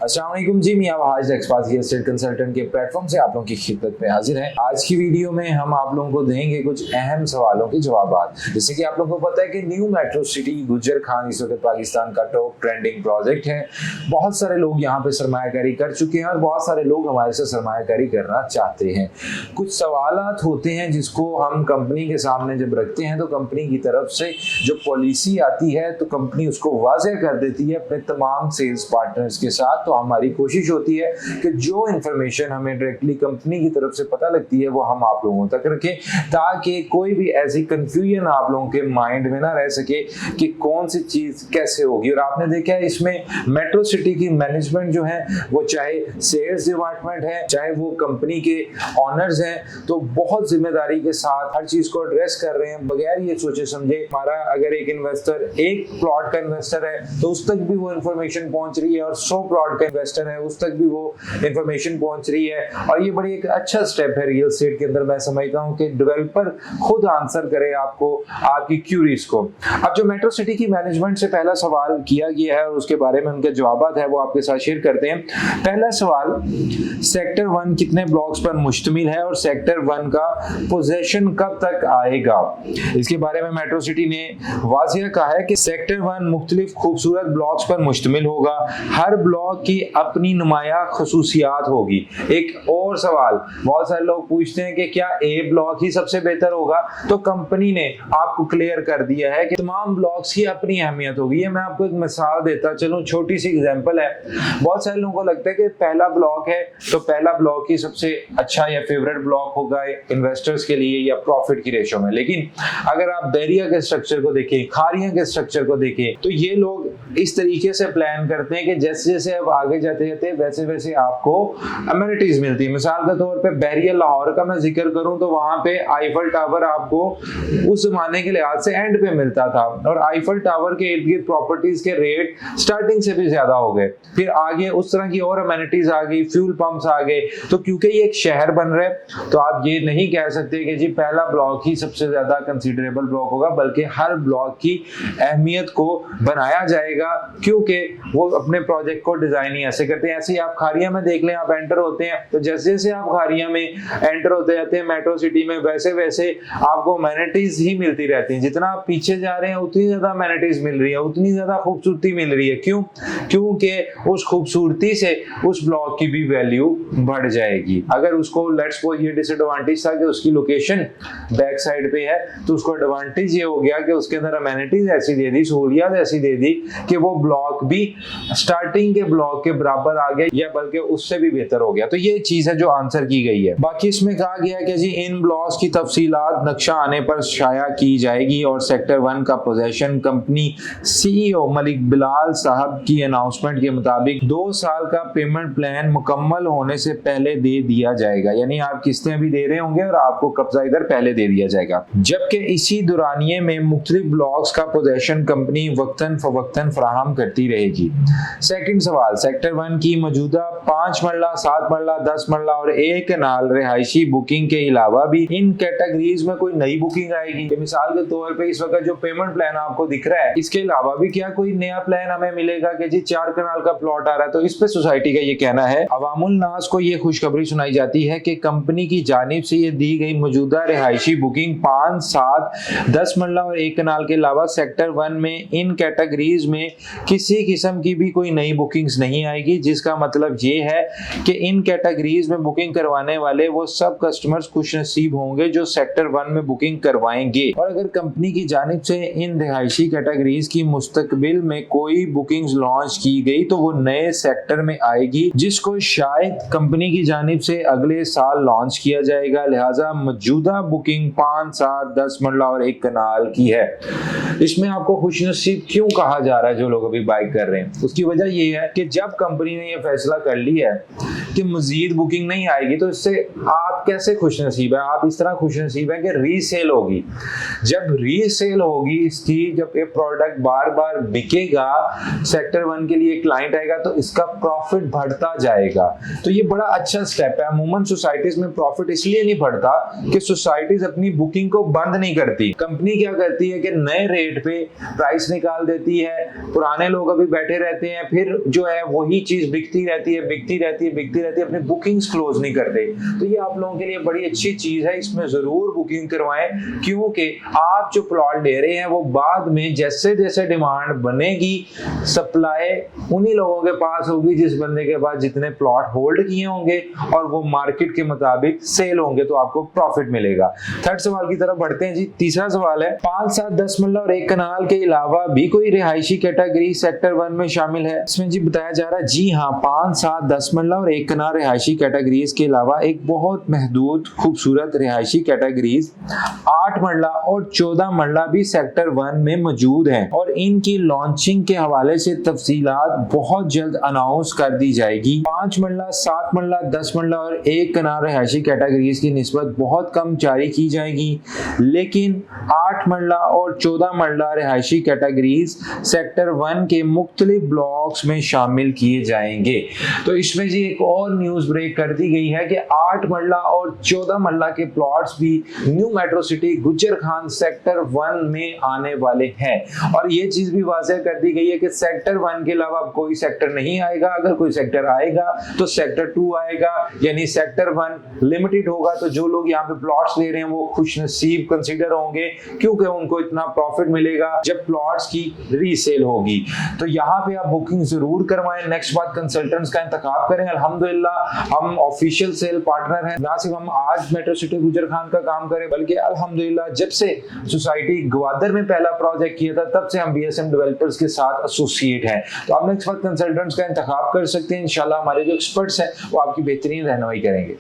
अस्सलाम वालेकुम जी, मियां Wahaj expert real estate consultant के प्लेटफॉर्म से आप लोगों की खिदमत में हाजिर हैं। आज की वीडियो में हम आप लोगों को देंगे कुछ अहम सवालों के जवाब। जैसे कि आप लोगों को पता है कि न्यू मेट्रो सिटी गुजर खान इस वक्त पाकिस्तान का टॉप ट्रेंडिंग प्रोजेक्ट है। बहुत सारे लोग यहाँ पे सरमायाकारी कर चुके हैं और बहुत सारे लोग हमारे से सरमायाकारी करना चाहते हैं। कुछ सवालात होते हैं जिसको हम कंपनी के सामने जब रखते हैं तो कंपनी की तरफ से जो पॉलिसी आती है तो कंपनी उसको वाज़ेह कर देती है अपने तमाम सेल्स पार्टनर्स के साथ। तो हमारी कोशिश होती है कि जो इन्फॉर्मेशन हमें डायरेक्टली कंपनी की तरफ से पता लगती है वो हम आप लोगों तक रखें, ताकि कोई भी ऐसी कंफ्यूजन आप लोगों के माइंड में ना रह सके कि कौन सी चीज कैसे होगी। और आपने देखा है इसमें मेट्रो सिटी की मैनेजमेंट जो है वो चाहे सेल्स डिपार्टमेंट है चाहे वो कंपनी के ऑनर्स हैं, तो बहुत जिम्मेदारी के साथ हर चीज को एड्रेस कर रहे हैं बगैर ये सोचे समझे। हमारा अगर एक इन्वेस्टर एक प्लॉट का इन्वेस्टर है तो उस तक भी वो इन्फॉर्मेशन पहुंच रही है, और 100 प्लॉट का इन्वेस्टर है उस तक भी वो इन्फॉर्मेशन पहुंच रही है। और ये बड़ी एक अच्छा स्टेप है रियल एस्टेट के अंदर। मैं समझता हूँ कि डेवलपर खुद आंसर करे आपको आपकी क्यूरीज को। अब जो मेट्रो सिटी की मैनेजमेंट से पहला सवाल किया गया है और उसके बारे में उनके जवाब है वो आपके साथ शेयर करते हैं। पहला सवाल, सेक्टर 1 कितने ब्लॉक्स पर मुश्तमिल है और सेक्टर 1 का पोजेशन कब तक आएगा? इसके बारे में मेट्रो सिटी ने वाज़ेह कहा है कि सेक्टर 1 मुख्तलिफ खूबसूरत ब्लॉक्स पर मुश्तमिल होगा। हर ब्लॉक की अपनी नुमाया खसूसियात होगी। एक और सवाल, बहुत सारे लोग पूछते हैं कि क्या ए ब्लॉक ही सबसे बेहतर होगा? तो कंपनी ने आपको क्लियर कर दिया है कि तमाम ब्लॉक्स की अपनी अहमियत होगी। ये मैं आपको एक मिसाल देता चलूं, छोटी सी एग्जांपल है। बहुत सारे लोगों को लगता है कि पहला ब्लॉक है तो पहला ब्लॉक ही सबसे अच्छा या फेवरेट ब्लॉक होगा इन्वेस्टर्स के लिए या प्रॉफिट की रेशो में। लेकिन अगर आप बैरिया के स्ट्रक्चर को देखें, खारियां के स्ट्रक्चर को देखें, तो ये लोग इस तरीके से प्लान करते हैं कि जैसे जैसे अब आगे जाते जाते वैसे वैसे आपको अमेनिटीज मिलती है। मिसाल के तौर पे बैरिया लाहौर का मैं जिक्र करूं तो वहां पे आईफल टावर आपको उस जमाने के लिहाज से एंड पे मिलता था, और आईफल टावर के इर्द गिर्द प्रॉपर्टीज के रेट स्टार्टिंग से भी ज्यादा हो गए। फिर आगे उस तरह की और अमेनिटीज आ गई, फ्यूल पंप्स आ गए। तो क्योंकि ये एक शहर बन रहा है तो आप ये नहीं कह सकते कि जी पहला ब्लॉक ही सबसे ज्यादा कंसीडरेबल ब्लॉक होगा, बल्कि हर ब्लॉक की अहमियत को बनाया जाएगा क्योंकि वो अपने प्रोजेक्ट को डिजाइन ही ऐसे करते हैं। ऐसे ही आप खारिया में देख लें, आप एंटर होते हैं तो जैसे जैसे आप खारिया में एंटर होते जाते हैं मेट्रो सिटी में, वैसे वैसे आपको अमेनिटीज ही मिलती रहती हैं। जितना आप पीछे जा रहे हैं उतनी ज्यादा अमेनिटीज मिल रही है, उतनी ज्यादा खूबसूरती मिल रही है। क्यों? क्योंकि उस खूबसूरती से उस ब्लॉक की भी वैल्यू बढ़ जाएगी। अगर उसको लेट्स सपोज ये डिसएडवांटेज था कि उसकी लोकेशन बैक साइड पे है, तो उसको एडवांटेज ये हो गया कि उसके अंदर अमेनिटीज ऐसी दे दी, सहूलियत ऐसी दे दी कि वो ब्लॉक भी स्टार्टिंग के ब्लॉक के बराबर आ गया या बल्कि उससे भी बेहतर हो गया। तो ये चीज है जो आंसर की गई है। बाकी इसमें कहा गया कि जी इन ब्लॉक्स की तफसीलात नक्शा आने पर शाया की जाएगी, और सेक्टर 1 का possession company CEO Malik Bilal साहब की अनाउंसमेंट के मुताबिक 2 साल का पेमेंट प्लान मुकम्मल होने से पहले दे दिया जाएगा। यानी आप किस्तें भी दे रहे होंगे और आपको कब्जा इधर पहले दे दिया जाएगा। जबकि इसी दौरानिये में मुख्तलिफ ब्लॉक्स का पोजेशन कंपनी वक्तन फवक्तन फराहम करती रहेगी। सेकंड सवाल, सेक्टर 1 की मौजूदा 5 मरला, 7 मरला, 10 मरला और 1 कनाल रिहायशी बुकिंग के अलावा भी इन कैटेगरीज में कोई नई बुकिंग आएगी? मिसाल के तौर पे इस वक्त जो पेमेंट प्लान आपको दिख रहा है, इसके अलावा भी क्या कोई नया प्लान हमें मिलेगा कि जी 4 कनाल का प्लॉट आ रहा है? तो इस पे सोसाइटी का ये कहना है, अवामुल नास को ये खुशखबरी सुनाई जाती है कि कंपनी की जानिब से ये दी गई मौजूदा रिहायशी बुकिंग 5, 7, 10 मरला और 1 कनाल के अलावा सेक्टर 1 में इन कैटेगरीज में किसी किस्म की भी कोई नई बुकिंग्स नहीं आएगी। जिसका मतलब ये है कि इन कैटेगरीज में बुकिंग करवाने वाले वो सब कस्टमर्स खुश नसीब होंगे जो सेक्टर 1 में बुकिंग करवाएंगे। और अगर कंपनी की जानिब से इन रिहायशी कैटेगरीज की मुस्तकबिल में कोई बुकिंग्स लॉन्च की गई तो वो नए सेक्टर में आएगी, जिसको शायद कंपनी की जानिब से अगले साल लॉन्च किया जाएगा। लिहाजा मौजूदा बुकिंग 5, 7, 10 मरला और 1 कनाल की है। इसमें आपको खुशनसीब क्यों कहा जा रहा है जो लोग अभी बाय कर रहे हैं? उसकी वजह ये है कि जब कंपनी ने ये फैसला कर लिया है कि मजीद बुकिंग नहीं आएगी, तो इससे आप कैसे खुशनसीब है? आप इस तरह खुशनसीब है कि रीसेल होगी। जब रीसेल होगी इसकी, जब ये प्रोडक्ट बार बार बिकेगा, सेक्टर 1 के लिए क्लाइंट आएगा तो इसका प्रॉफिट बढ़ता जाएगा। तो ये बड़ा अच्छा स्टेप है। अमूमन सोसाइटीज में प्रॉफिट इसलिए नहीं बढ़ता कि सोसाइटीज अपनी बुकिंग को बंद नहीं करती। कंपनी क्या करती है कि नए रेट पे प्राइस निकाल देती है, पुराने लोग अभी बैठे रहते हैं, फिर जो है वही चीज बिकती रहती है, अपनी बुकिंग्स क्लोज नहीं करते। तो ये आप लोगों के लिए बड़ी अच्छी चीज है, इसमें जरूर बुकिंग करवाएं, क्योंकि आप जो प्लॉट ले रहे हैं वो बाद में जैसे जैसे डिमांड बनेगी, सप्लाई उन्हीं लोगों के पास होगी जिस बंदे के पास जितने प्लॉट होल्ड किए होंगे, और वो मार्केट के मुताबिक सेल होंगे, तो आपको प्रॉफिट मिलेगा। थर्ड सवाल की तरफ बढ़ते हैं जी। तीसरा सवाल है, 5, 7, 10 मरला और 1 कनाल के अलावा भी कोई रिहायशी कैटेगरी सेक्टर 1 में शामिल है? इसमें जी बताया जा रहा है, जी हाँ, 5, 7, 10 मरला और 1 कनाल रिहायशी कैटेगरीज के अलावा एक बहुत महदूद खूबसूरत रिहायशी कैटेगरीज 8 मरला और 14 मरला भी सेक्टर 1 में मौजूद हैं, और इनकी लॉन्चिंग के हवाले से तफसीलात बहुत जल्द अनाउंस कर दी जाएगी। 5 मरला, 7 मरला, 10 मरला और 1 कनाल रिहायशी कैटेगरीज की निस्बत बहुत कम जारी की जाएगी, लेकिन 8 मरला और 14 मरला रिहायशी कैटेगरीज सेक्टर 1 के मुख्तलिफ ब्लॉक्स में शामिल किए जाएंगे। तो इसमें जी एक और न्यूज ब्रेक कर दी गई है कि 8 मरला और 14 मरला के प्लॉट्स भी new metro city Gujjar Khan sector 1 में आने वाले हैं, और ये चीज भी वाज़ेह कर दी गई है कि सेक्टर 1 के अलावा कोई सेक्टर नहीं आएगा। अगर कोई सेक्टर आएगा तो सेक्टर 2 आएगा, यानी सेक्टर 1 लिमिटेड होगा। तो जो लोग यहाँ पे प्लॉट्स ले रहे हैं वो खुशनसीब कंसीडर होंगे, क्योंकि उनको इतना प्रॉफिट मिलेगा जब प्लॉट्स की रीसेल होगी। तो यहाँ पे आप बुकिंग जरूर करवाएं। नेक्स्ट बात, कंसल्टेंट्स का इंतखाब करें। अल्हम्दुलिल्लाह हम ऑफिशियल सेल पार्टनर हैं, ना सिर्फ हम आज मेट्रो सिटी गुज्जर खान का काम करें, बल्कि अल्हम्दुलिल्लाह जब से सोसाइटी ग्वादर में पहला प्रोजेक्ट किया था तब से हम बीएसएम डेवलपर्स के साथ एसोसिएट हैं। तो आप नेक्स्ट बात कंसल्टेंट्स का इंतखाब कर सकते हैं। इंशाल्लाह हमारे जो एक्सपर्ट्स हैं वो आपकी बेहतरीन रहनुमाई करेंगे।